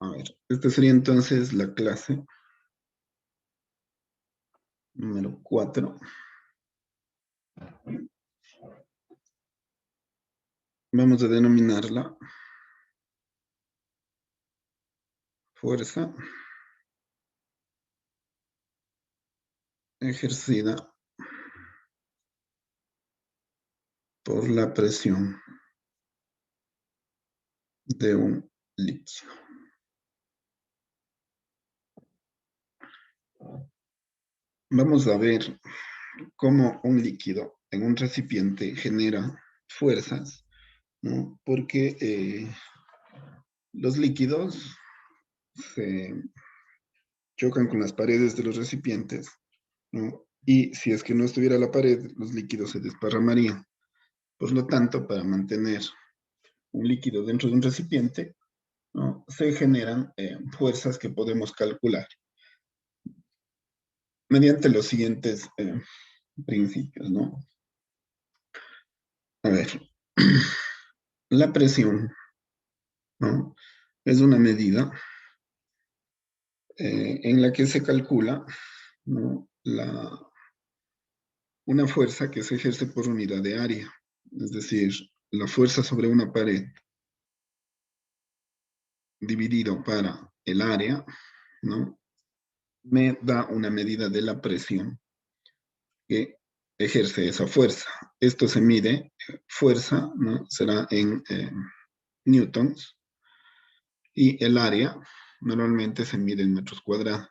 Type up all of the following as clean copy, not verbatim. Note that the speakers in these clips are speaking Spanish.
A ver, esta sería entonces la clase número 4. Vamos a denominarla fuerza ejercida por la presión de un líquido. Vamos a ver cómo un líquido en un recipiente genera fuerzas, ¿no? Porque los líquidos se chocan con las paredes de los recipientes, ¿no? Y si es que no estuviera la pared, los líquidos se desparramarían. Por lo tanto, para mantener un líquido dentro de un recipiente, ¿no?, se generan fuerzas que podemos calcular mediante los siguientes principios, ¿no? A ver, la presión, ¿no?, es una medida en la que se calcula, ¿no?, una fuerza que se ejerce por unidad de área, es decir, la fuerza sobre una pared dividido para el área, ¿no?, me da una medida de la presión que ejerce esa fuerza. Esto se mide, fuerza, ¿no?, será en newtons, y el área normalmente se mide en metros cuadrados.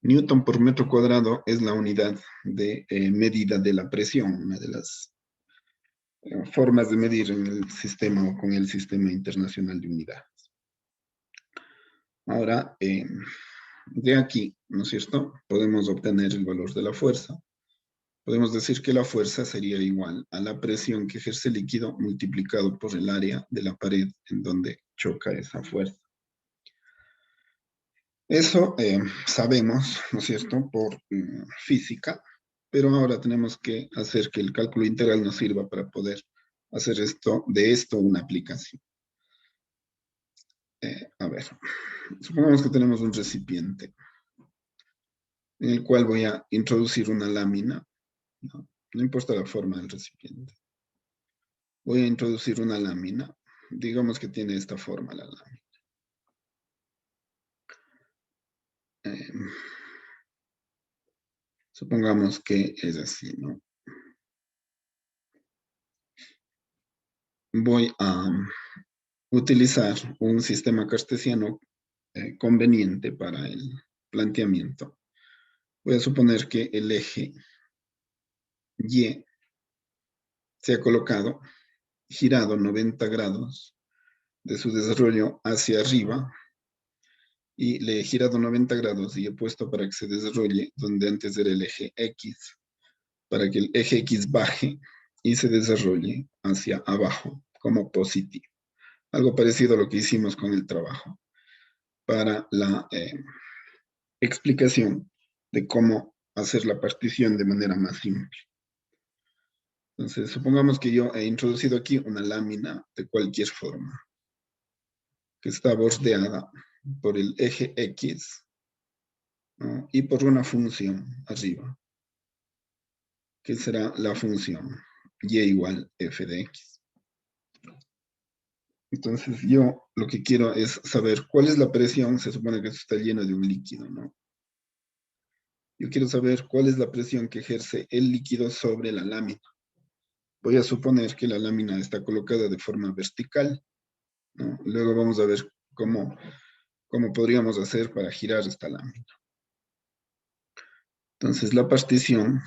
Newton por metro cuadrado es la unidad de medida de la presión, una de las formas de medir en el sistema o con el sistema internacional de unidades. Ahora, de aquí, ¿no es cierto?, podemos obtener el valor de la fuerza. Podemos decir que la fuerza sería igual a la presión que ejerce el líquido multiplicado por el área de la pared en donde choca esa fuerza. Eso sabemos, ¿no es cierto?, por física, pero ahora tenemos que hacer que el cálculo integral nos sirva para poder hacer de esto una aplicación. A ver, supongamos que tenemos un recipiente en el cual voy a introducir una lámina, ¿no? No importa la forma del recipiente. Voy a introducir una lámina, digamos que tiene esta forma la lámina. Supongamos que es así, ¿no? Voy a utilizar un sistema cartesiano conveniente para el planteamiento. Voy a suponer que el eje Y se ha colocado, girado 90 grados de su desarrollo hacia arriba, y le he girado 90 grados y he puesto para que se desarrolle donde antes era el eje X, para que el eje X baje y se desarrolle hacia abajo como positivo. Algo parecido a lo que hicimos con el trabajo para la explicación de cómo hacer la partición de manera más simple. Entonces, supongamos que yo he introducido aquí una lámina de cualquier forma, que está bordeada por el eje X, ¿no?, y por una función arriba, que será la función y igual f de x. Entonces yo lo que quiero es saber cuál es la presión. Se supone que esto está lleno de un líquido, ¿no? Yo quiero saber cuál es la presión que ejerce el líquido sobre la lámina. Voy a suponer que la lámina está colocada de forma vertical, ¿no? Luego vamos a ver cómo podríamos hacer para girar esta lámina. Entonces la partición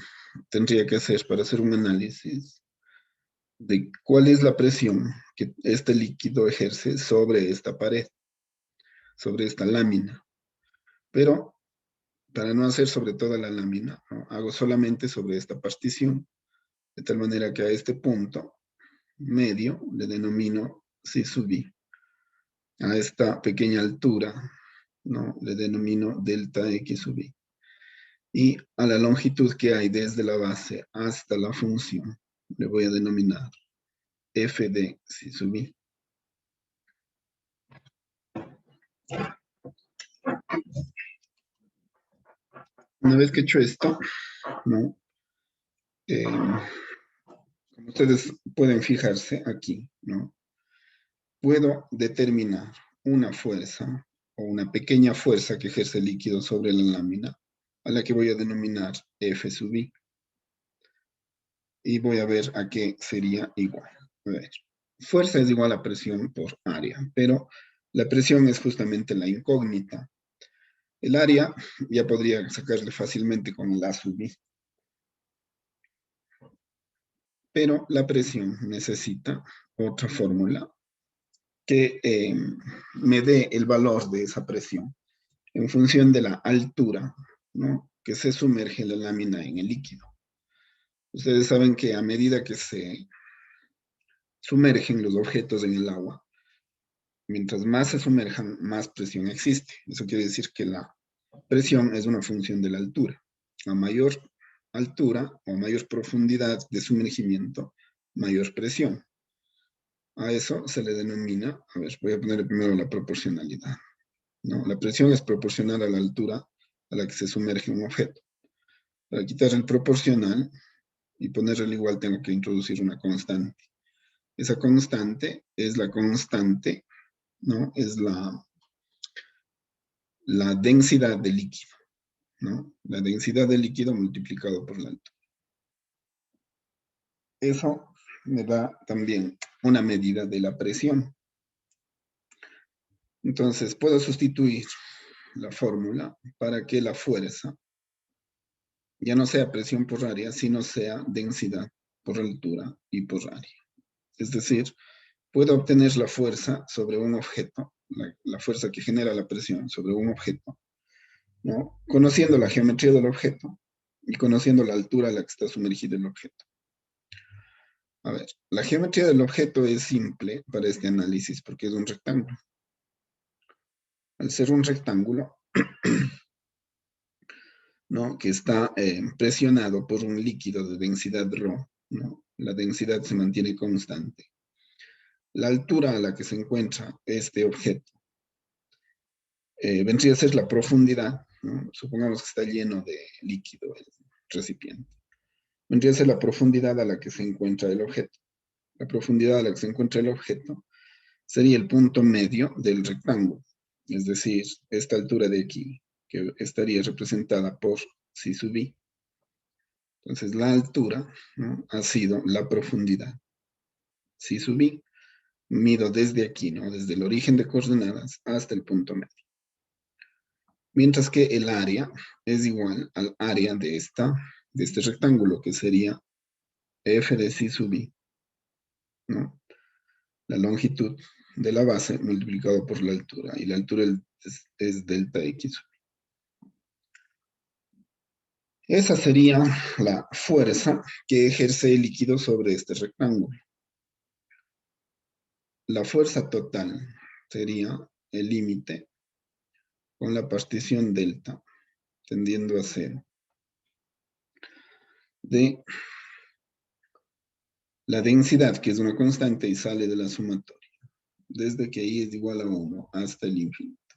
tendría que ser, para hacer un análisis de cuál es la presión que este líquido ejerce sobre esta pared, sobre esta lámina. Pero para no hacer sobre toda la lámina, ¿no?, hago solamente sobre esta partición, de tal manera que a este punto medio le denomino C sub I. A esta pequeña altura, ¿no?, le denomino delta X sub I. Y a la longitud que hay desde la base hasta la función le voy a denominar f de C sub I. Una vez que he hecho esto, ¿no? Como ustedes pueden fijarse aquí, ¿no? Puedo determinar una fuerza o una pequeña fuerza que ejerce el líquido sobre la lámina, a la que voy a denominar F sub I. Y voy a ver a qué sería igual. A ver, fuerza es igual a presión por área, pero la presión es justamente la incógnita. El área ya podría sacarle fácilmente con el A sub I, pero la presión necesita otra fórmula que me dé el valor de esa presión en función de la altura, ¿no? Que se sumerge la lámina en el líquido. Ustedes saben que a medida que se sumergen los objetos en el agua, mientras más se sumerjan, más presión existe. Eso quiere decir que la presión es una función de la altura. A mayor altura o mayor profundidad de sumergimiento, mayor presión. A eso se le denomina, a ver, voy a poner primero la proporcionalidad, ¿no? La presión es proporcional a la altura a la que se sumerge un objeto. Para quitar el proporcional y ponerle igual, tengo que introducir una constante. Esa constante es la constante, ¿no? Es la densidad del líquido, ¿no? La densidad del líquido multiplicado por la altura. Eso me da también una medida de la presión. Entonces, puedo sustituir la fórmula para que la fuerza ya no sea presión por área, sino sea densidad por altura y por área. Es decir, puedo obtener la fuerza sobre un objeto, la fuerza que genera la presión sobre un objeto, ¿no? Conociendo la geometría del objeto y conociendo la altura a la que está sumergido el objeto. A ver, la geometría del objeto es simple para este análisis porque es un rectángulo. Al ser un rectángulo, ¿no? Que está presionado por un líquido de densidad ρ, ¿no? La densidad se mantiene constante. La altura a la que se encuentra este objeto vendría a ser la profundidad, ¿no? Supongamos que está lleno de líquido el recipiente. Vendría a ser la profundidad a la que se encuentra el objeto. La profundidad a la que se encuentra el objeto sería el punto medio del rectángulo, es decir, esta altura de aquí, que estaría representada por C sub I. Entonces, la altura, ¿no? Ha sido la profundidad. C sub I, mido desde aquí, ¿no? Desde el origen de coordenadas hasta el punto medio. Mientras que el área es igual al área de este rectángulo, que sería F de C sub I, ¿no? La longitud de la base multiplicado por la altura, y la altura es delta X. Esa sería la fuerza que ejerce el líquido sobre este rectángulo. La fuerza total sería el límite con la partición delta tendiendo a cero de la densidad, que es una constante y sale de la sumatoria, desde que I es igual a 1 hasta el infinito,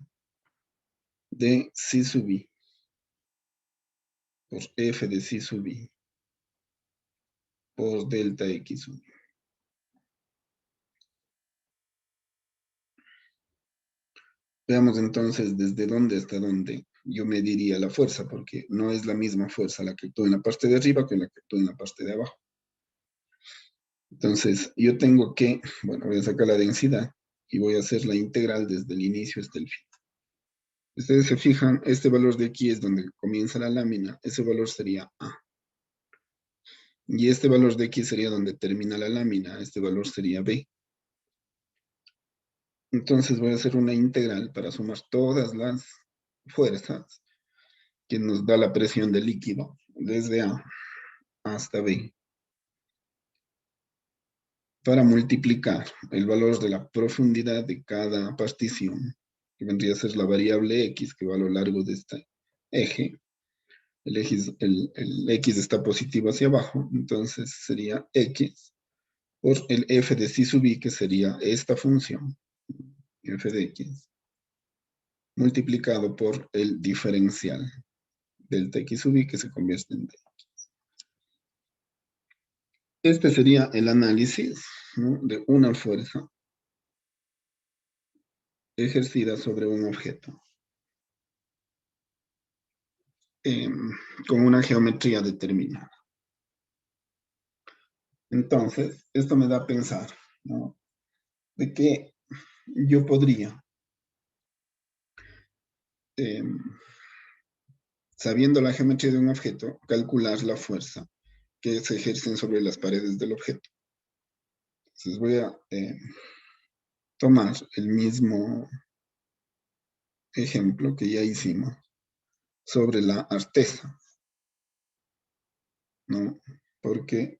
de C sub I por F de C sub I por delta X sub I. Veamos entonces desde dónde hasta dónde yo mediría la fuerza, porque no es la misma fuerza la que actúa en la parte de arriba que la que actúa en la parte de abajo. Entonces, yo tengo que, bueno, voy a sacar la densidad y voy a hacer la integral desde el inicio hasta el fin. Ustedes se fijan, este valor de aquí es donde comienza la lámina, ese valor sería A. Y este valor de aquí sería donde termina la lámina, este valor sería B. Entonces voy a hacer una integral para sumar todas las fuerzas que nos da la presión del líquido, desde A hasta B, para multiplicar el valor de la profundidad de cada partición, que vendría a ser la variable X, que va a lo largo de este eje. El X está positivo hacia abajo, entonces sería X por el F de C sub I, que sería esta función, F de X, multiplicado por el diferencial delta x sub y que se convierte en d. Este sería el análisis, ¿no?, de una fuerza ejercida sobre un objeto con una geometría determinada. Entonces, esto me da a pensar, ¿no?, de que yo podría, sabiendo la geometría de un objeto, calcular la fuerza que se ejercen sobre las paredes del objeto. Entonces voy a tomar el mismo ejemplo que ya hicimos sobre la artesa, ¿no? Porque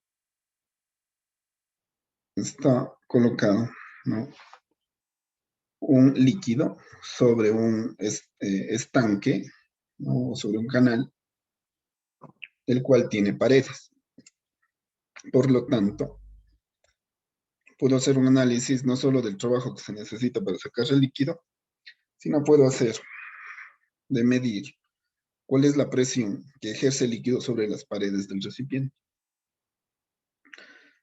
está colocado, ¿no?, un líquido sobre un estanque, ¿no?, sobre un canal, el cual tiene paredes. Por lo tanto, puedo hacer un análisis no solo del trabajo que se necesita para sacar el líquido, sino puedo hacer de medir cuál es la presión que ejerce el líquido sobre las paredes del recipiente.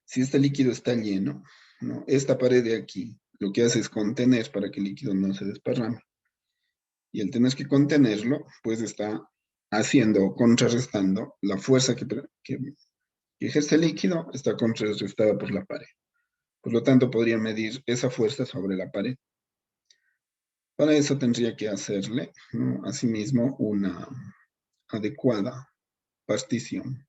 Si este líquido está lleno, ¿no?, esta pared de aquí lo que hace es contener para que el líquido no se desparrame. Y el tener que contenerlo, pues está haciendo o contrarrestando la fuerza que ejerce el líquido, está contrarrestada por la pared. Por lo tanto, podría medir esa fuerza sobre la pared. Para eso tendría que hacerle, ¿no?, asimismo una adecuada partición,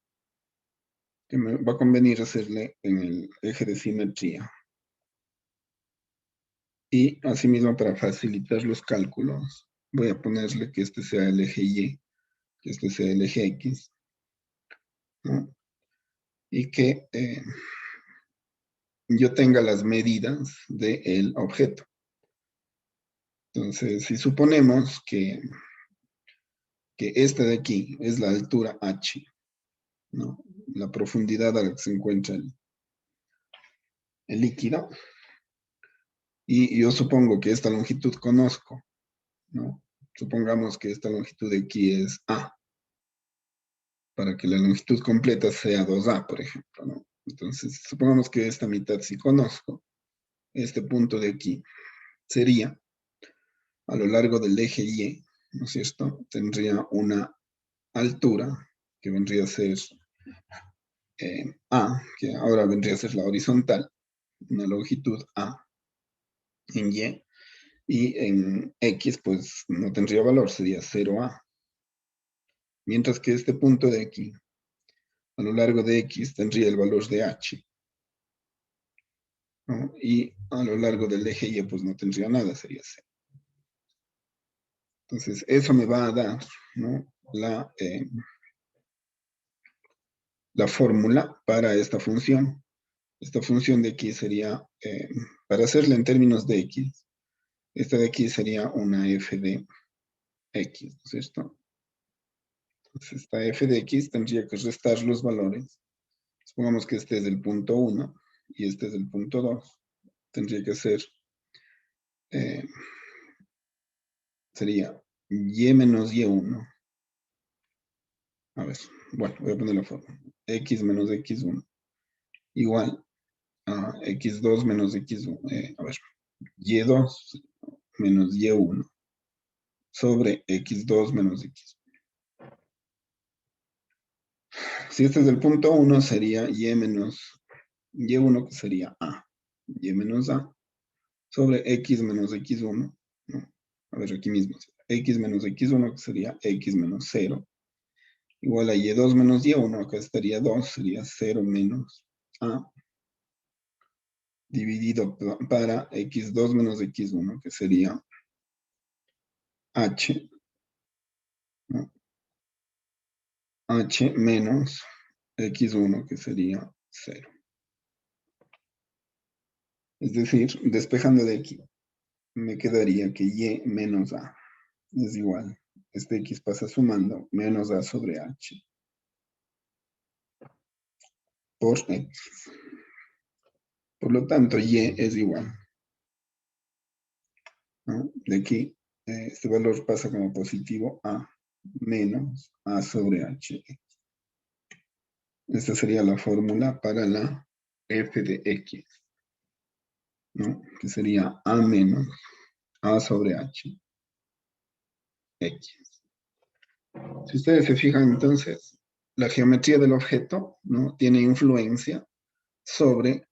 que me va a convenir hacerle en el eje de simetría. Y asimismo, para facilitar los cálculos, voy a ponerle que este sea el eje Y, que este sea el eje X, ¿no?, y que yo tenga las medidas del objeto. Entonces, si suponemos que esta de aquí es la altura h, ¿no?, la profundidad a la que se encuentra el líquido, y yo supongo que esta longitud conozco, ¿no? Supongamos que esta longitud de aquí es A, para que la longitud completa sea 2A, por ejemplo, ¿no? Entonces, supongamos que esta mitad sí conozco. Este punto de aquí sería, a lo largo del eje Y, ¿no es cierto?, tendría una altura que vendría a ser A, que ahora vendría a ser la horizontal, una longitud A en y en X pues no tendría valor, sería 0A. Mientras que este punto de aquí, a lo largo de X, tendría el valor de H, ¿no?, y a lo largo del eje Y pues no tendría nada, sería 0. Entonces, eso me va a dar, ¿no?, la fórmula para esta función. Esta función de aquí sería, para hacerla en términos de X, esta de aquí sería una f de X, ¿no es cierto? Entonces, esta f de X tendría que restar los valores. Supongamos que este es el punto 1 y este es el punto 2. Tendría que ser, sería y menos y1. A ver, bueno, voy a poner la forma. X menos x1 igual a x2 menos x1. A ver, y2 menos y1 sobre x2 menos x1. Si este es el punto 1, sería y menos y1, que sería a. Y menos a sobre x menos x1. ¿No? A ver, aquí mismo. X menos x1, que sería x menos 0. Igual a y2 menos y1, acá estaría 2, sería 0 menos a, dividido para x2 menos x1, que sería h, ¿no?, h menos x1, que sería 0. Es decir, despejando de aquí, me quedaría que y menos a es igual. Este x pasa sumando menos a sobre h por x. Por lo tanto, y es igual, ¿no?, de aquí, este valor pasa como positivo a menos A sobre H. Esta sería la fórmula para la f de x, ¿no? Que sería A menos A sobre H, X. Si ustedes se fijan, entonces, la geometría del objeto, ¿no? Tiene influencia sobre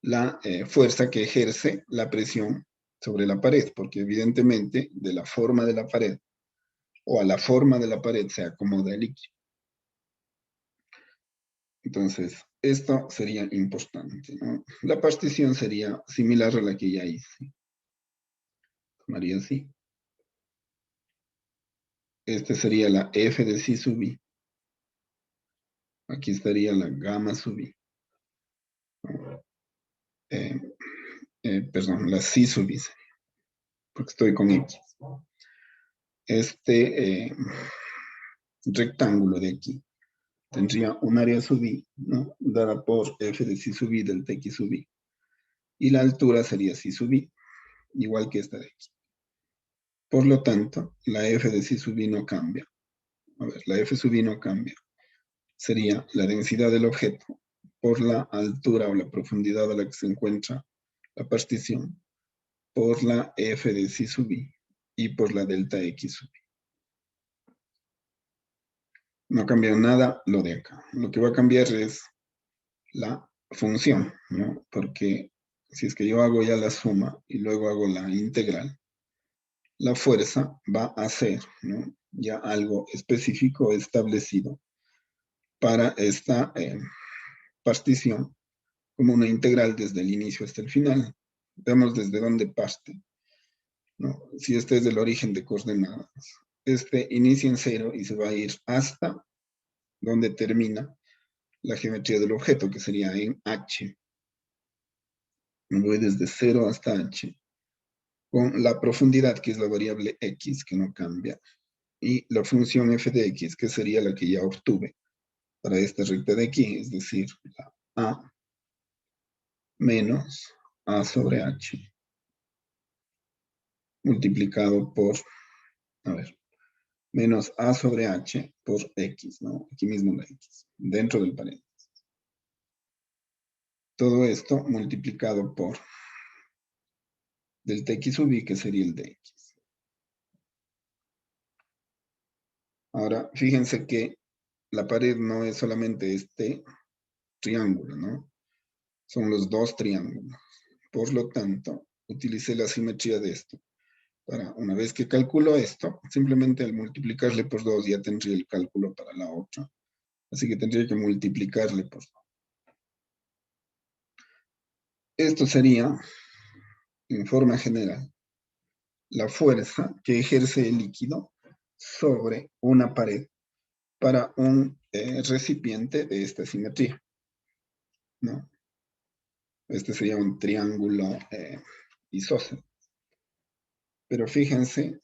la fuerza que ejerce la presión sobre la pared, porque evidentemente de la forma de la pared o a la forma de la pared se acomoda el líquido. Entonces, esto sería importante, ¿no? La partición sería similar a la que ya hice. Tomaría así. Este sería la F de C sub I. Aquí estaría la gamma sub I. Eh, perdón, la C sub I, porque estoy con X. Este rectángulo de aquí tendría un área sub I, ¿no? Dada por F de C sub I del TX sub I. Y la altura sería C sub I, igual que esta de aquí. Por lo tanto, la F de C sub I no cambia. A ver, la F sub I no cambia. Sería la densidad del objeto por la altura o la profundidad a la que se encuentra la partición, por la F de C sub I y por la delta X sub I. No cambia nada lo de acá. Lo que va a cambiar es la función, ¿no? Porque si es que yo hago ya la suma y luego hago la integral, la fuerza va a ser, ¿no? Ya algo específico establecido para esta partición como una integral desde el inicio hasta el final. Vemos desde dónde parte, ¿no? Si este es el origen de coordenadas, este inicia en 0 y se va a ir hasta donde termina la geometría del objeto, que sería en H. Me voy desde 0 hasta H, con la profundidad, que es la variable X, que no cambia, y la función f de X, que sería la que ya obtuve para esta recta de aquí, es decir, la A menos A sobre H, multiplicado por, a ver, menos A sobre H por X, ¿no? Aquí mismo la X, dentro del paréntesis. Todo esto multiplicado por del TX sub I, que sería el dx. Ahora, fíjense que la pared no es solamente este triángulo, ¿no? Son los dos triángulos. Por lo tanto, utilicé la simetría de esto. Para una vez que calculo esto, simplemente al multiplicarle por 2 ya tendría el cálculo para la otra. Así que tendría que multiplicarle por 2. Esto sería, en forma general, la fuerza que ejerce el líquido sobre una pared para un recipiente de esta simetría, ¿no? Este sería un triángulo isósceles. Pero fíjense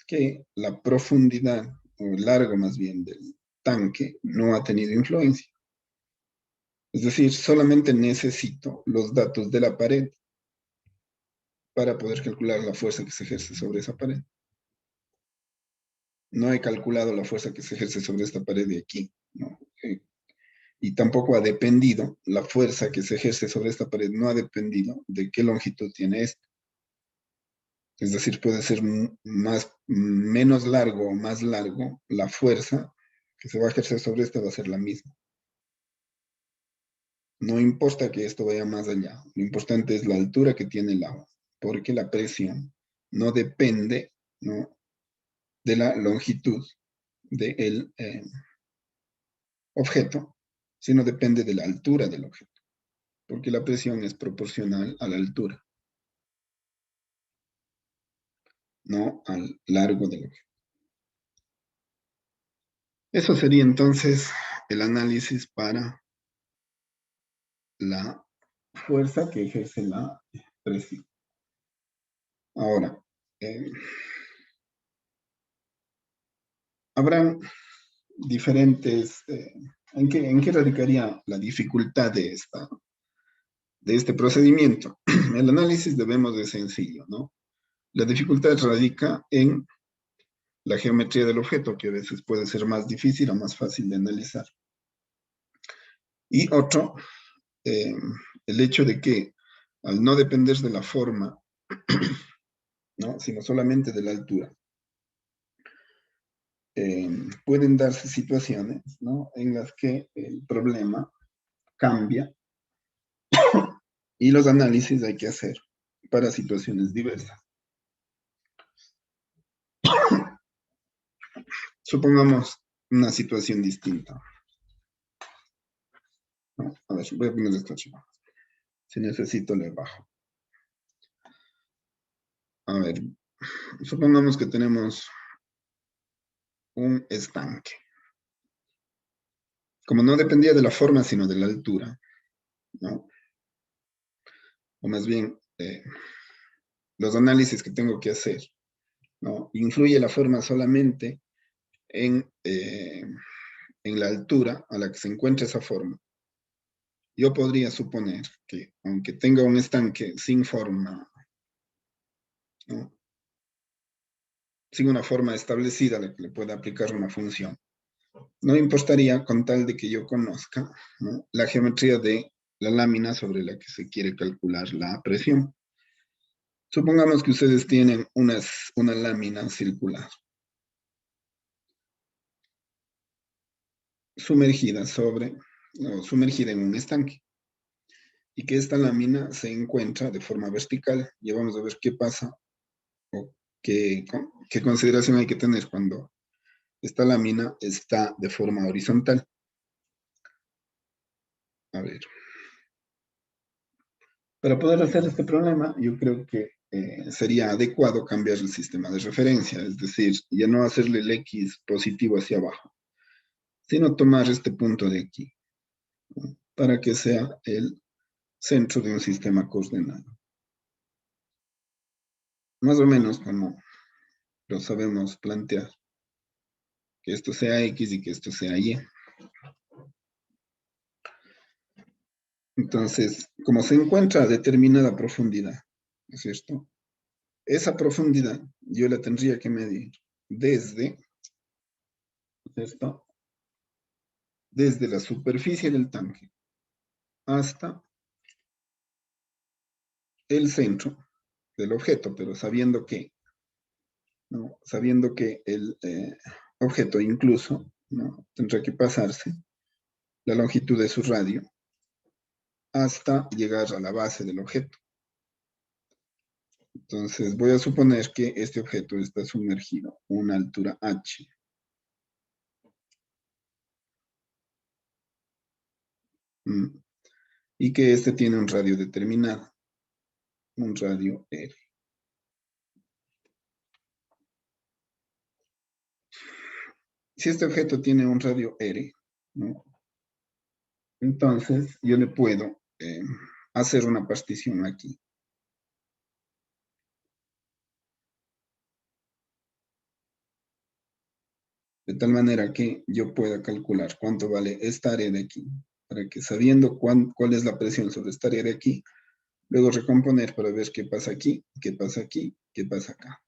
que la profundidad, o el largo más bien del tanque, no ha tenido influencia. Es decir, solamente necesito los datos de la pared para poder calcular la fuerza que se ejerce sobre esa pared. No he calculado la fuerza que se ejerce sobre esta pared de aquí, ¿no? Y tampoco ha dependido, la fuerza que se ejerce sobre esta pared no ha dependido de qué longitud tiene esto. Es decir, puede ser menos largo o más largo, la fuerza que se va a ejercer sobre esta va a ser la misma. No importa que esto vaya más allá, lo importante es la altura que tiene el agua, porque la presión no depende, ¿no?, de la longitud del objeto, sino depende de la altura del objeto, porque la presión es proporcional a la altura, no al largo del objeto. Eso sería entonces el análisis para la fuerza que ejerce la presión. Ahora, habrán diferentes... ¿en qué radicaría la dificultad de este procedimiento? El análisis debemos de sencillo, ¿no? La dificultad radica en la geometría del objeto, que a veces puede ser más difícil o más fácil de analizar. Y otro, el hecho de que al no depender de la forma, ¿no?, sino solamente de la altura, pueden darse situaciones, ¿no?, en las que el problema cambia y los análisis hay que hacer para situaciones diversas. Supongamos una situación distinta, ¿no? A ver, voy a poner esto chico. Si necesito, le bajo. A ver, supongamos que tenemos un estanque. Como no dependía de la forma, sino de la altura, ¿no? O más bien, los análisis que tengo que hacer, ¿no? Influye la forma solamente en la altura a la que se encuentra esa forma. Yo podría suponer que, aunque tenga un estanque sin forma, ¿no?, sin una forma establecida a la que le pueda aplicar una función, no importaría con tal de que yo conozca, ¿no?, la geometría de la lámina sobre la que se quiere calcular la presión. Supongamos que ustedes tienen una lámina circular sumergida sumergida en un estanque y que esta lámina se encuentra de forma vertical. Y vamos a ver qué pasa o qué consideración hay que tener cuando esta lámina está de forma horizontal. A ver, para poder hacer este problema, yo creo que sería adecuado cambiar el sistema de referencia, es decir, ya no hacerle el X positivo hacia abajo, sino tomar este punto de aquí, ¿no?, para que sea el centro de un sistema coordenado. Más o menos como lo sabemos plantear, que esto sea X y que esto sea Y. Entonces, como se encuentra a determinada profundidad, ¿no es cierto? Esa profundidad yo la tendría que medir desde, ¿no es cierto?, desde la superficie del tanque hasta el centro del objeto, pero sabiendo que, ¿no?, sabiendo que el objeto incluso, ¿no?, tendrá que pasarse la longitud de su radio hasta llegar a la base del objeto. Entonces voy a suponer que este objeto está sumergido a una altura h. Y que este tiene un radio determinado, un radio R. Si este objeto tiene un radio R, ¿no?, entonces yo le puedo hacer una partición aquí. De tal manera que yo pueda calcular cuánto vale esta área de aquí, para que sabiendo cuál es la presión sobre esta área de aquí, luego recomponer para ver qué pasa aquí, qué pasa aquí, qué pasa acá.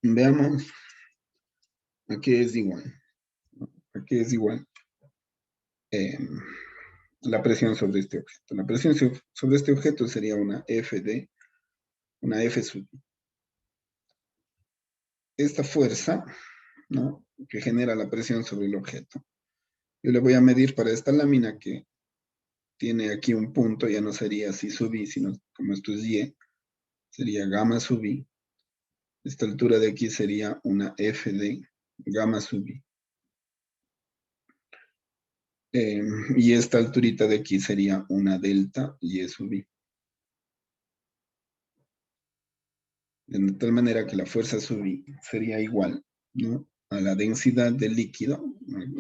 Veamos, aquí es igual, ¿no?, aquí es igual la presión sobre este objeto. La presión sobre este objeto sería una F sub I. Esta fuerza, ¿no?, que genera la presión sobre el objeto, yo le voy a medir para esta lámina que tiene aquí un punto, ya no sería así sub I, sino como esto es Y, sería gamma sub I. Esta altura de aquí sería una F de gamma sub I. Y esta alturita de aquí sería una delta Y sub I. De tal manera que la fuerza sub I sería igual, ¿no?, a la densidad del líquido.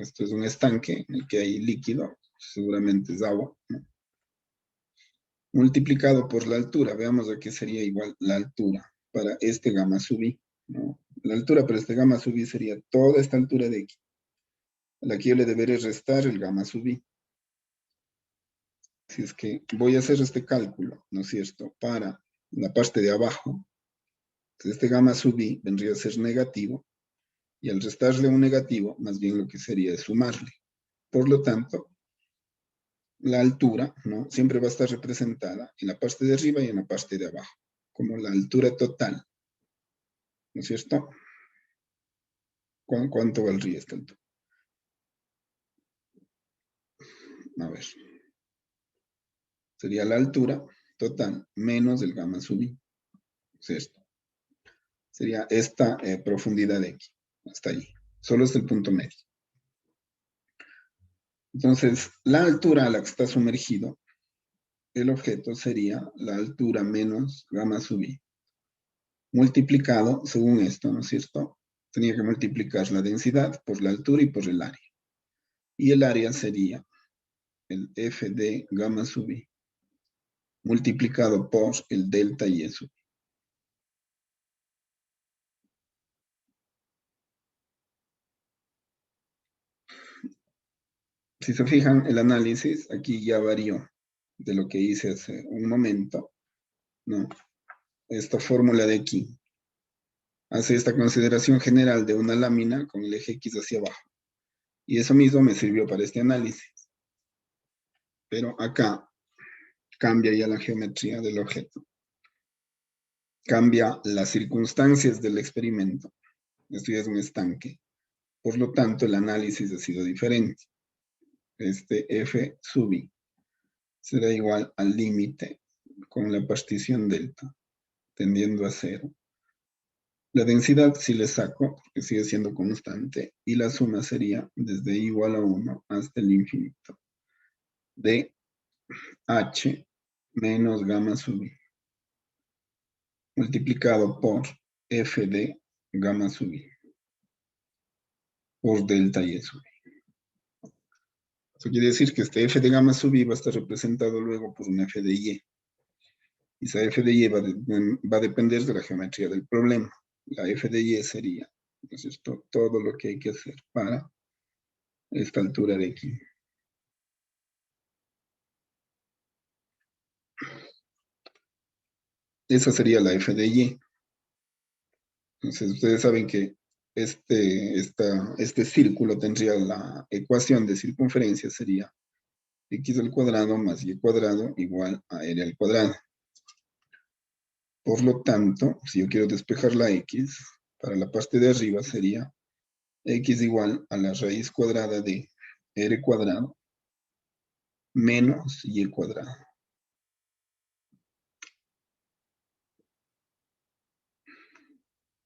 Esto es un estanque en el que hay líquido, seguramente es agua, ¿no?, multiplicado por la altura. Veamos a qué sería igual la altura para este gamma sub I, ¿no? La altura para este gamma sub I sería toda esta altura de aquí, a la que yo le deberé restar el gamma sub I. Si es que voy a hacer este cálculo, ¿no es cierto?, para la parte de abajo, Entonces, este gamma sub i vendría a ser negativo, y al restarle un negativo, más bien lo que sería es sumarle. Por lo tanto, la altura, ¿no? Siempre va a estar representada en la parte de arriba y en la parte de abajo, como la altura total, ¿no es cierto? ¿Cuánto valdría esta altura? A ver, sería la altura total menos el gamma sub i, es esto. Sería esta profundidad de aquí, hasta allí. Solo es el punto medio. Entonces, la altura a la que está sumergido el objeto sería la altura menos gamma sub i, multiplicado, según esto, ¿no es cierto? Tenía que multiplicar la densidad por la altura y por el área. Y el área sería el f de gamma sub i, multiplicado por el delta y sub i. Si se fijan, el análisis aquí ya varió de lo que hice hace un momento, ¿no? Esta fórmula de aquí hace esta consideración general de una lámina con el eje X hacia abajo. Y eso mismo me sirvió para este análisis. Pero acá cambia ya la geometría del objeto. Cambia las circunstancias del experimento. Esto ya es un estanque. Por lo tanto, el análisis ha sido diferente. Este f sub i será igual al límite con la partición delta, tendiendo a cero. La densidad sí le saco, porque sigue siendo constante, y la suma sería desde i igual a 1 hasta el infinito de h menos gamma sub i, multiplicado por f de gamma sub i, por delta y sub i. Eso quiere decir que este f de gamma sub i va a estar representado luego por un f de y. Y esa f de y va a depender de la geometría del problema. La f de y sería, ¿no es cierto?, todo lo que hay que hacer para esta altura de aquí. Esa sería la f de y. Entonces, ustedes saben que este círculo tendría la ecuación de circunferencia, sería x al cuadrado más y cuadrado igual a r al cuadrado. Por lo tanto, si yo quiero despejar la x, para la parte de arriba sería x igual a la raíz cuadrada de r cuadrado menos y cuadrado.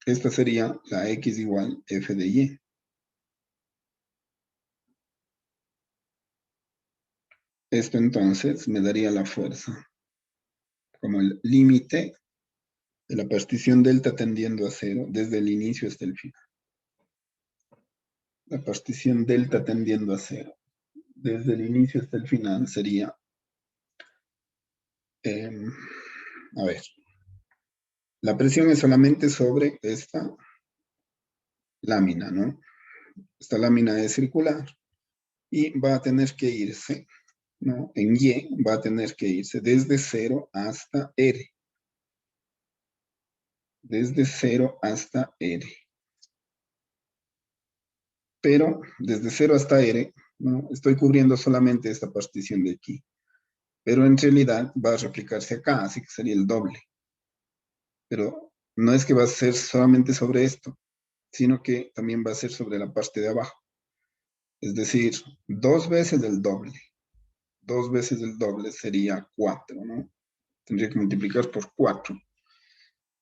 Esta sería la x igual f de y. Esto entonces me daría la fuerza como el límite de la partición delta tendiendo a cero desde el inicio hasta el final. La partición delta tendiendo a cero desde el inicio hasta el final sería, a ver, la presión es solamente sobre esta lámina, ¿no? Esta lámina es circular y va a tener que irse, ¿no? En Y va a tener que irse desde 0 hasta R. Desde 0 hasta R. Pero desde 0 hasta R, ¿no? Estoy cubriendo solamente esta partición de aquí. Pero en realidad va a replicarse acá, así que sería el doble. Pero no es que va a ser solamente sobre esto, sino que también va a ser sobre la parte de abajo. Es decir, 2 veces el doble. 2 veces el doble sería 4, ¿no? Tendría que multiplicar por 4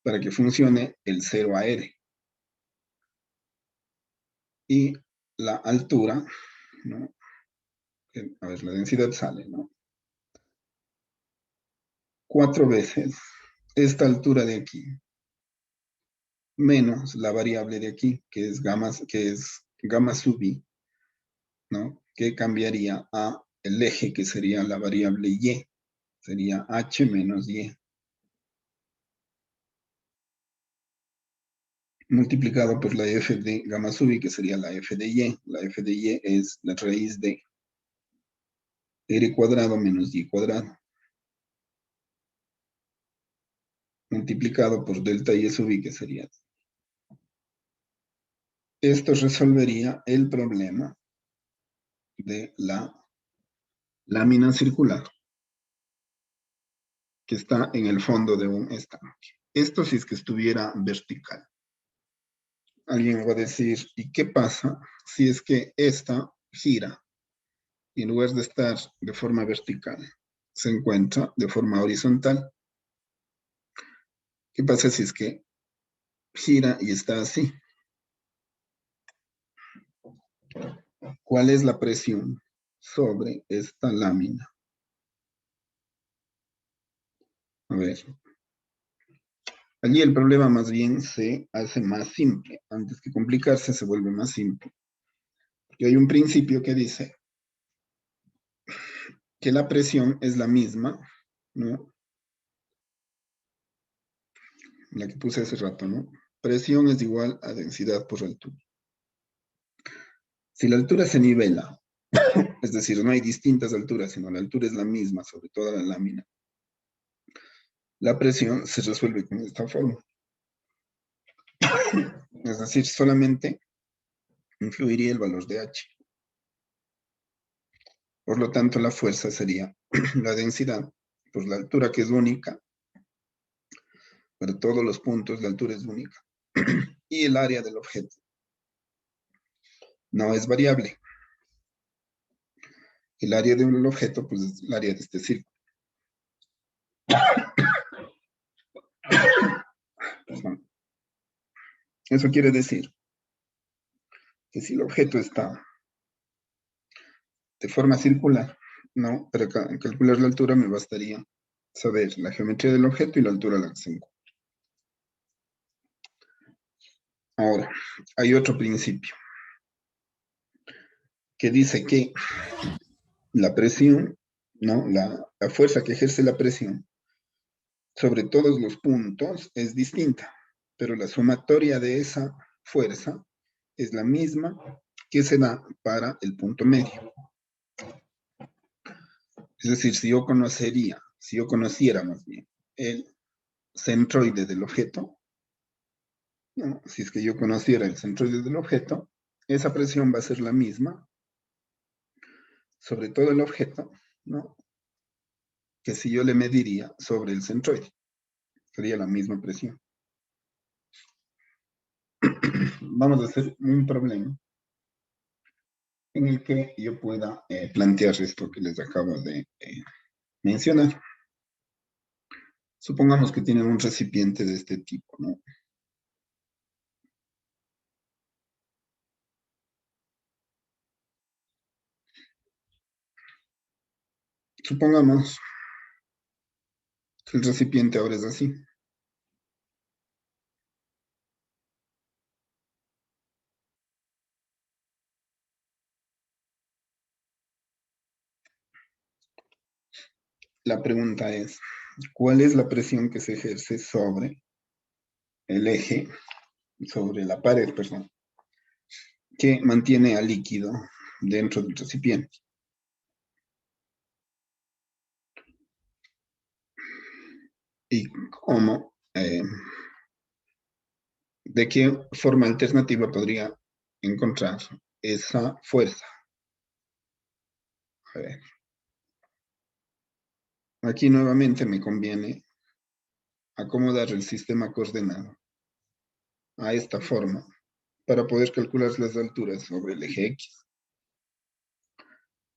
para que funcione el 0 a R. Y la altura, ¿no? A ver, la densidad sale, ¿no? 4 veces esta altura de aquí, menos la variable de aquí, que es gamma sub i, ¿no? Que cambiaría a el eje, que sería la variable y, sería h menos y, multiplicado por la f de gamma sub i, que sería la f de y. La f de y es la raíz de r cuadrado menos y cuadrado, multiplicado por delta y sub i, que sería. Esto resolvería el problema de la lámina circular que está en el fondo de un estanque. Esto si es que estuviera vertical. Alguien va a decir, ¿y qué pasa si es que esta gira y en lugar de estar de forma vertical, se encuentra de forma horizontal? ¿Qué pasa si es que gira y está así? ¿Cuál es la presión sobre esta lámina? A ver, allí el problema más bien se hace más simple. Antes que complicarse, se vuelve más simple. Porque hay un principio que dice que la presión es la misma, ¿no? La que puse hace rato, ¿no? Presión es igual a densidad por altura. Si la altura se nivela, es decir, no hay distintas alturas, sino la altura es la misma sobre toda la lámina, la presión se resuelve con esta forma. Es decir, solamente influiría el valor de H. Por lo tanto, la fuerza sería la densidad por la altura, que es única. Para todos los puntos la altura es única. Y el área del objeto no es variable. El área del objeto, pues, es el área de este círculo. Eso quiere decir que si el objeto está de forma circular, ¿no? Para calcular la altura me bastaría saber la geometría del objeto y la altura a la que se encuentra. Ahora, hay otro principio que dice que la presión, ¿no? La fuerza que ejerce la presión sobre todos los puntos es distinta, pero la sumatoria de esa fuerza es la misma que se da para el punto medio. Es decir, si yo conociera más bien el centroide del objeto, ¿no? Si es que yo conociera el centroide del objeto, esa presión va a ser la misma sobre todo el objeto, ¿no? Que si yo le mediría sobre el centroide. Sería la misma presión. Vamos a hacer un problema en el que yo pueda plantear esto que les acabo de mencionar. Supongamos que tienen un recipiente de este tipo, ¿no? Supongamos que el recipiente ahora es así. La pregunta es, ¿cuál es la presión que se ejerce sobre el eje, sobre la pared, perdón, que mantiene al líquido dentro del recipiente? Y cómo, de qué forma alternativa podría encontrar esa fuerza. A ver. Aquí nuevamente me conviene acomodar el sistema coordenado a esta forma para poder calcular las alturas sobre el eje X.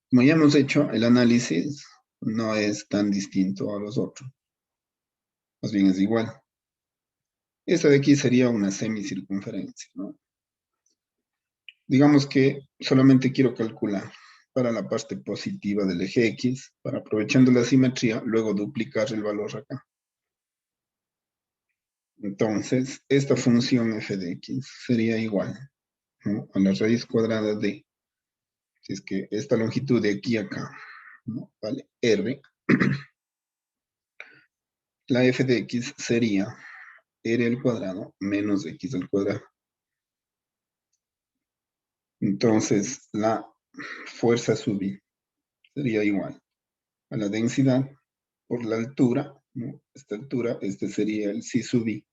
Como ya hemos hecho, el análisis no es tan distinto a los otros. Más bien es igual. Esta de aquí sería una semicircunferencia, ¿no? Digamos que solamente quiero calcular para la parte positiva del eje X, para aprovechando la simetría, luego duplicar el valor acá. Entonces, esta función f de x sería igual, ¿no? A la raíz cuadrada de, si es que esta longitud de aquí a acá, ¿no? Vale, r. La f de x sería r al cuadrado menos x al cuadrado. Entonces, la fuerza sub i sería igual a la densidad por la altura, ¿no? Esta altura, este sería el C sub I.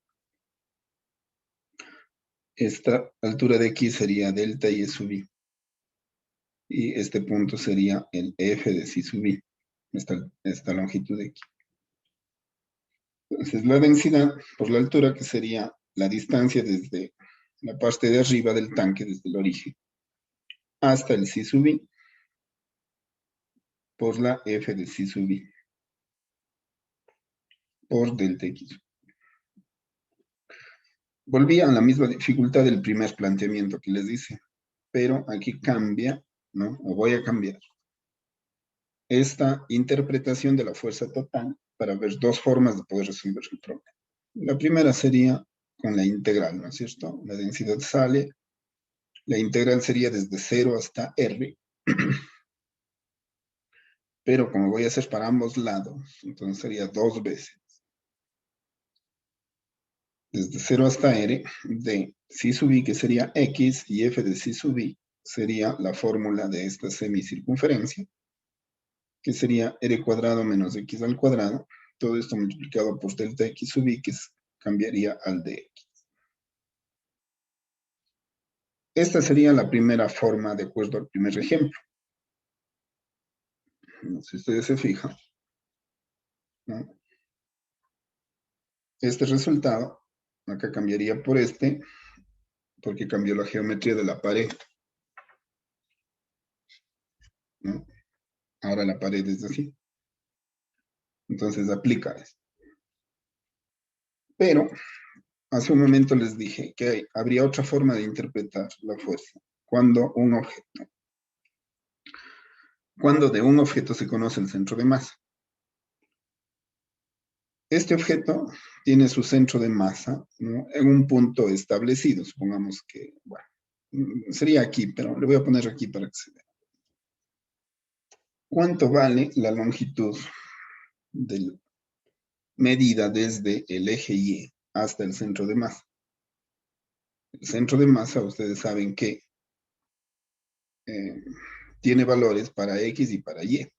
Esta altura de aquí sería delta Y sub I. Y este punto sería el F de C sub I, esta longitud de aquí. Entonces, la densidad por la altura, que sería la distancia desde la parte de arriba del tanque, desde el origen, hasta el C sub I, por la F de C sub I, por delta X. Volví a la misma dificultad del primer planteamiento que les dice, pero aquí cambia, ¿no? O voy a cambiar esta interpretación de la fuerza total para ver dos formas de poder resolver el problema. La primera sería con la integral, ¿no es cierto? La densidad sale, la integral sería desde 0 hasta R, pero como voy a hacer para ambos lados, entonces sería dos veces. Desde 0 hasta R de C sub I, que sería X, y F de C sub I sería la fórmula de esta semicircunferencia, que sería R cuadrado menos X al cuadrado, todo esto multiplicado por delta X sub I, que cambiaría al de X. Esta sería la primera forma de acuerdo al primer ejemplo. Si ustedes se fijan, ¿no? Este resultado, acá cambiaría por este, porque cambió la geometría de la pared, ¿no? Ahora la pared es así. Entonces aplica esto. Pero hace un momento les dije que habría otra forma de interpretar la fuerza cuando de un objeto se conoce el centro de masa. Este objeto tiene su centro de masa, ¿no? En un punto establecido, supongamos que, bueno, sería aquí, pero le voy a poner aquí para que se vea. ¿Cuánto vale la longitud medida desde el eje Y hasta el centro de masa? El centro de masa, ustedes saben que tiene valores para X y para Y.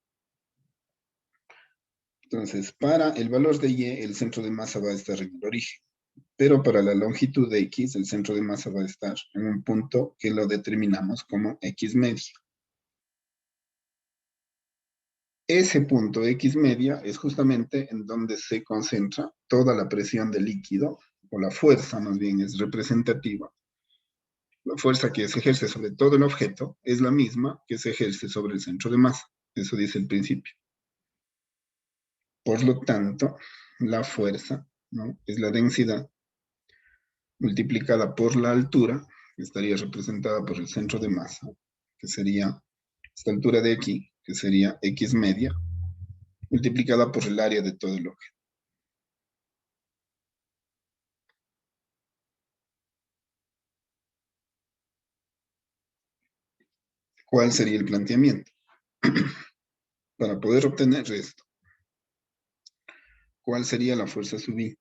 Entonces, para el valor de Y, el centro de masa va a estar en el origen. Pero para la longitud de X, el centro de masa va a estar en un punto que lo determinamos como X media. Ese punto X media es justamente en donde se concentra toda la presión del líquido, o la fuerza más bien es representativa. La fuerza que se ejerce sobre todo el objeto es la misma que se ejerce sobre el centro de masa. Eso dice el principio. Por lo tanto, la fuerza, ¿no?, es la densidad multiplicada por la altura, que estaría representada por el centro de masa, que sería esta altura de aquí, que sería X media, multiplicada por el área de todo el objeto. ¿Cuál sería el planteamiento? Para poder obtener esto, ¿cuál sería la fuerza sub I?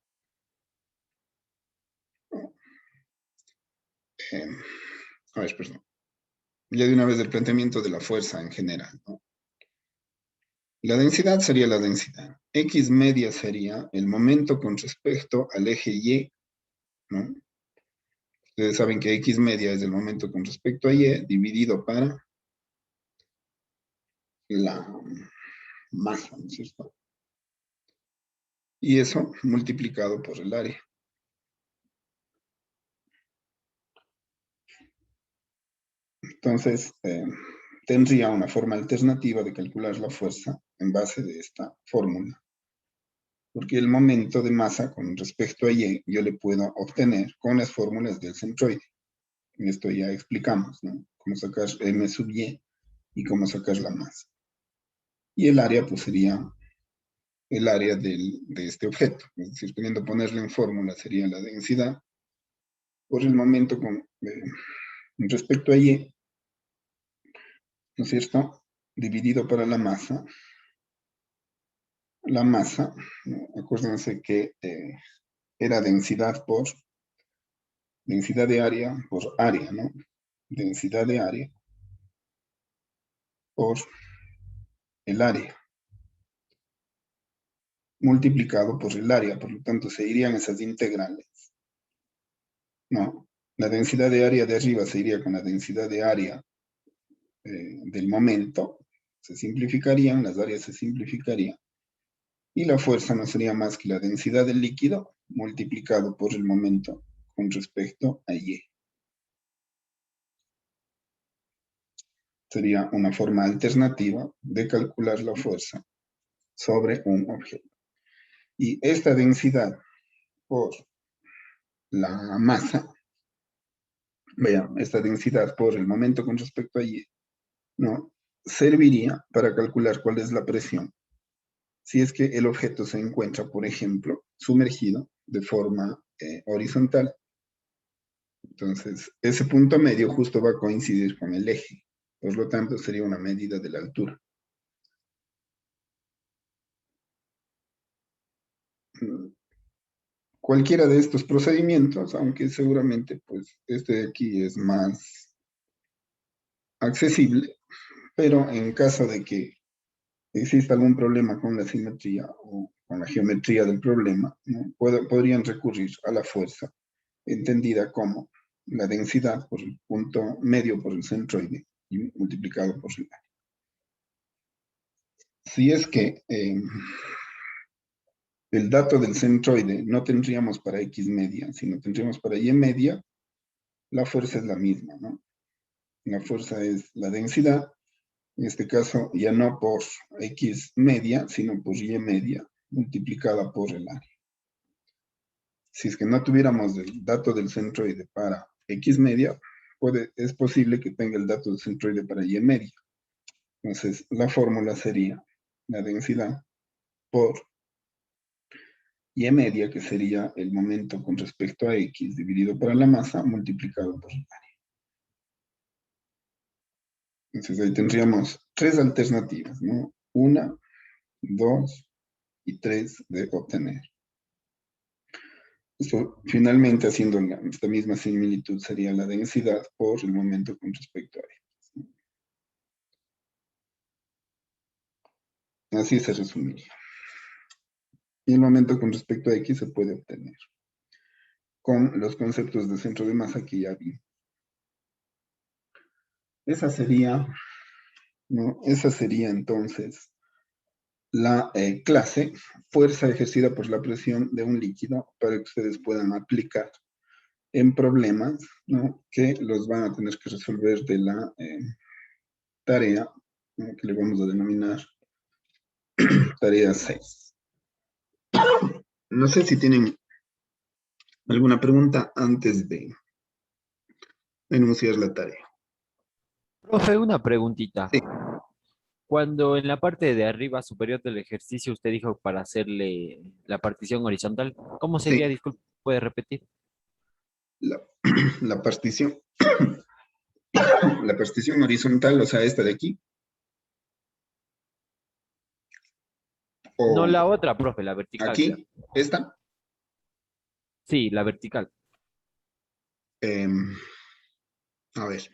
A ver, perdón. Ya de una vez el planteamiento de la fuerza en general, ¿no? La densidad sería la densidad. X media sería el momento con respecto al eje Y, ¿no? Ustedes saben que X media es el momento con respecto a Y dividido para la masa, ¿no es cierto? Y eso multiplicado por el área. Entonces, tendría una forma alternativa de calcular la fuerza en base de esta fórmula. Porque el momento de masa con respecto a Y yo le puedo obtener con las fórmulas del centroide. Y esto ya explicamos, ¿no? Cómo sacar M sub y cómo sacar la masa. Y el área, pues sería el área de este objeto. Es decir, queriendo ponerle en fórmula sería la densidad por el momento con respecto a Y, ¿no es cierto?, dividido para la masa. La masa, ¿no?, acuérdense que era densidad de área por área, ¿no? Densidad de área por el área. multiplicado por el área, por lo tanto se irían esas integrales, ¿no? La densidad de área de arriba se iría con la densidad de área del momento, se simplificarían, las áreas se simplificarían, y la fuerza no sería más que la densidad del líquido multiplicado por el momento con respecto a Y. Sería una forma alternativa de calcular la fuerza sobre un objeto. Y esta densidad por la masa, vean, esta densidad por el momento con respecto a Y, ¿no? Serviría para calcular cuál es la presión si es que el objeto se encuentra, por ejemplo, sumergido de forma horizontal. Entonces, ese punto medio justo va a coincidir con el eje. Por lo tanto, sería una medida de la altura. Cualquiera de estos procedimientos, aunque seguramente pues este de aquí es más accesible, pero en caso de que exista algún problema con la simetría o con la geometría del problema, ¿no? Podrían recurrir a la fuerza, entendida como la densidad por el punto medio por el centroide y multiplicado por el área. Si es que el dato del centroide no tendríamos para X media, sino tendríamos para Y media, la fuerza es la misma, ¿no? La fuerza es la densidad, en este caso ya no por X media, sino por Y media, multiplicada por el área. Si es que no tuviéramos el dato del centroide para X media, es posible que tenga el dato del centroide para Y media. Entonces, la fórmula sería la densidad por Y media, que sería el momento con respecto a X dividido por la masa, multiplicado por el área. Entonces, ahí tendríamos tres alternativas, ¿no? 1, 2 y 3 de obtener. Esto, finalmente, haciendo esta misma similitud, sería la densidad por el momento con respecto a X. Así se resumiría. Y el momento con respecto a X se puede obtener con los conceptos de centro de masa que ya vi. Esa sería, ¿no? Esa sería entonces la clase fuerza ejercida por la presión de un líquido para que ustedes puedan aplicar en problemas, ¿no? Que los van a tener que resolver de la tarea, ¿no? Que le vamos a denominar tarea 6. No sé si tienen alguna pregunta antes de enunciar la tarea. Profe, una preguntita. Sí, Cuando en la parte de arriba superior del ejercicio usted dijo para hacerle la partición horizontal, ¿cómo sí, sería? Disculpe, ¿puede repetir? la, la partición, la partición horizontal, o sea, esta de aquí, No o la otra, profe, la vertical, creo. aquí, esta. Sí, la vertical. em, a ver,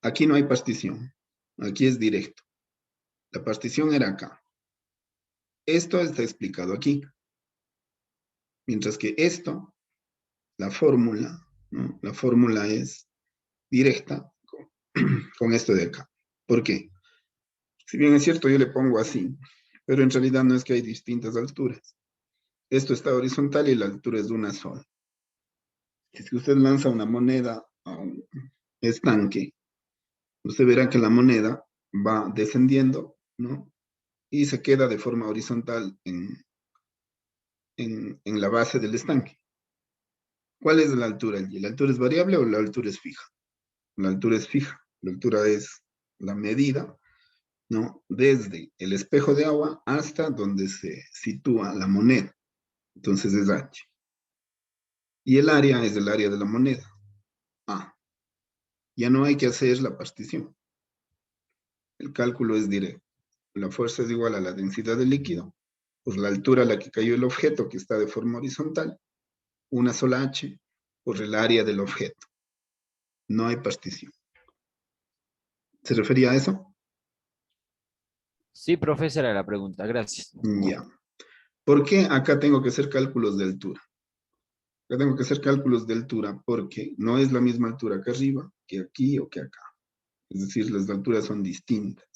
aquí no hay partición, aquí es directo. La partición era acá. Esto está explicado aquí. Mientras que esto, la fórmula, ¿no? La fórmula es directa con esto de acá. ¿Por qué? Si bien es cierto, yo le pongo así, pero en realidad no es que hay distintas alturas. Esto está horizontal y la altura es de una sola. Si usted lanza una moneda a un estanque, usted verá que la moneda va descendiendo, ¿no? Y se queda de forma horizontal en la base del estanque. ¿Cuál es la altura allí? ¿La altura es variable o la altura es fija? La altura es fija. La altura es la medida, ¿no? Desde el espejo de agua hasta donde se sitúa la moneda. Entonces es H. Y el área es el área de la moneda, A. Ya no hay que hacer la partición. El cálculo es directo. La fuerza es igual a la densidad del líquido, por la altura a la que cayó el objeto, que está de forma horizontal, una sola H, por el área del objeto. No hay partición. ¿Se refería a eso? Sí, profesora, la pregunta, gracias. Ya. ¿Por qué acá tengo que hacer cálculos de altura? Acá tengo que hacer cálculos de altura porque no es la misma altura que arriba, que aquí o que acá. Es decir, las alturas son distintas.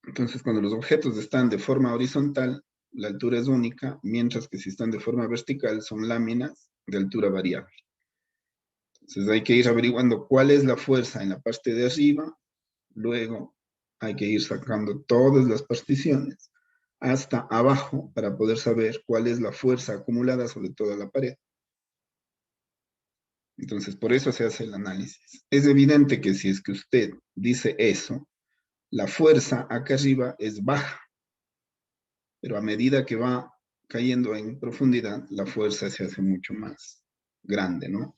Entonces, cuando los objetos están de forma horizontal, la altura es única, mientras que si están de forma vertical, son láminas de altura variable. Entonces, hay que ir averiguando cuál es la fuerza en la parte de arriba, luego hay que ir sacando todas las particiones hasta abajo para poder saber cuál es la fuerza acumulada sobre toda la pared. Entonces, por eso se hace el análisis. Es evidente que si es que usted dice eso, la fuerza acá arriba es baja, pero a medida que va cayendo en profundidad, la fuerza se hace mucho más grande, ¿no?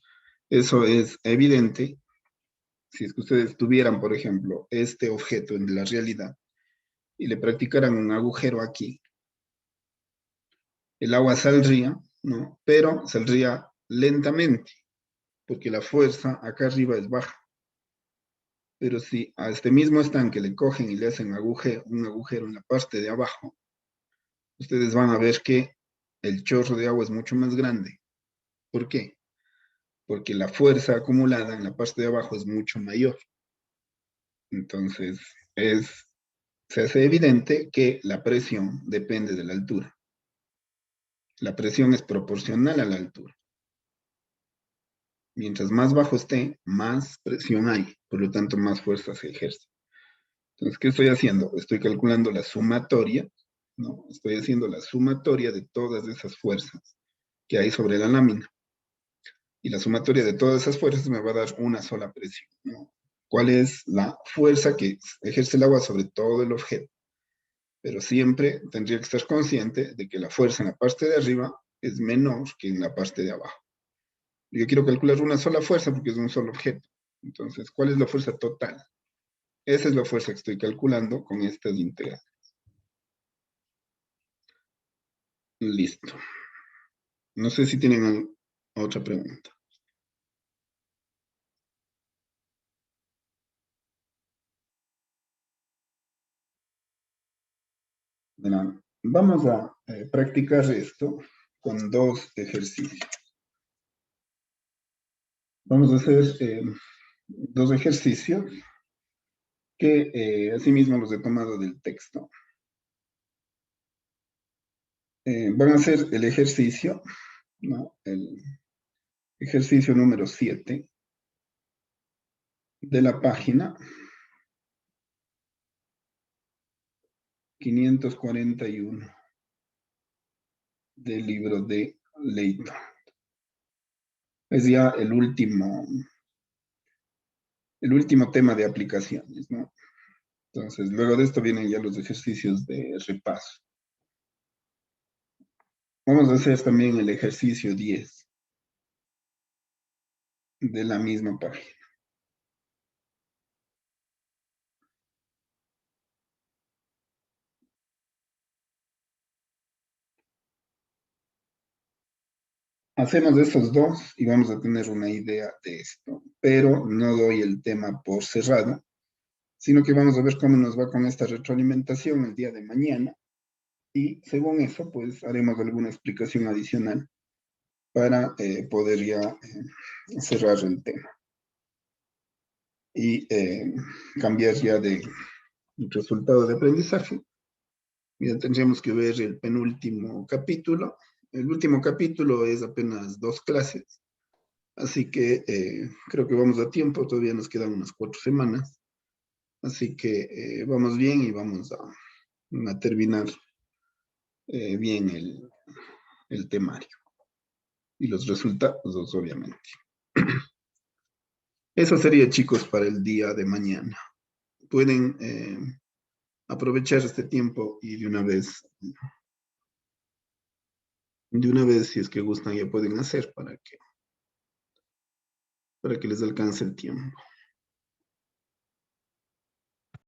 Eso es evidente si es que ustedes tuvieran, por ejemplo, este objeto en la realidad y le practicaran un agujero aquí, el agua saldría, ¿no? Pero saldría lentamente, porque la fuerza acá arriba es baja. Pero si a este mismo estanque le cogen y le hacen un agujero en la parte de abajo, ustedes van a ver que el chorro de agua es mucho más grande. ¿Por qué? Porque la fuerza acumulada en la parte de abajo es mucho mayor. Entonces, se hace evidente que la presión depende de la altura. La presión es proporcional a la altura. Mientras más bajo esté, más presión hay, por lo tanto, más fuerza se ejerce. Entonces, ¿qué estoy haciendo? Estoy calculando la sumatoria, ¿no? Estoy haciendo la sumatoria de todas esas fuerzas que hay sobre la lámina. Y la sumatoria de todas esas fuerzas me va a dar una sola presión, ¿no? ¿Cuál es la fuerza que ejerce el agua sobre todo el objeto? Pero siempre tendría que estar consciente de que la fuerza en la parte de arriba es menor que en la parte de abajo. Yo quiero calcular una sola fuerza porque es un solo objeto. Entonces, ¿cuál es la fuerza total? Esa es la fuerza que estoy calculando con estas integrales. Listo. No sé si tienen otra pregunta. Verán, vamos a practicar esto con dos ejercicios. Vamos a hacer dos ejercicios que asimismo los he tomado del texto. Van a hacer el ejercicio, ¿no? El ejercicio número 7 de la página 541 del libro de Leighton. Es ya el último tema de aplicaciones, ¿no? Entonces, luego de esto vienen ya los ejercicios de repaso. Vamos a hacer también el ejercicio 10 de la misma página. Hacemos esos dos y vamos a tener una idea de esto, pero no doy el tema por cerrado, sino que vamos a ver cómo nos va con esta retroalimentación el día de mañana y según eso, pues haremos alguna explicación adicional para poder ya cerrar el tema y cambiar ya de resultado de aprendizaje. Ya tendríamos que ver el penúltimo capítulo. El último capítulo es apenas 2 clases, así que creo que vamos a tiempo, todavía nos quedan unas 4 semanas, así que vamos bien y vamos a terminar bien el temario y los resultados, obviamente. Eso sería, chicos, para el día de mañana. Pueden aprovechar este tiempo y de una vez, si es que gustan, ya pueden hacer para que les alcance el tiempo.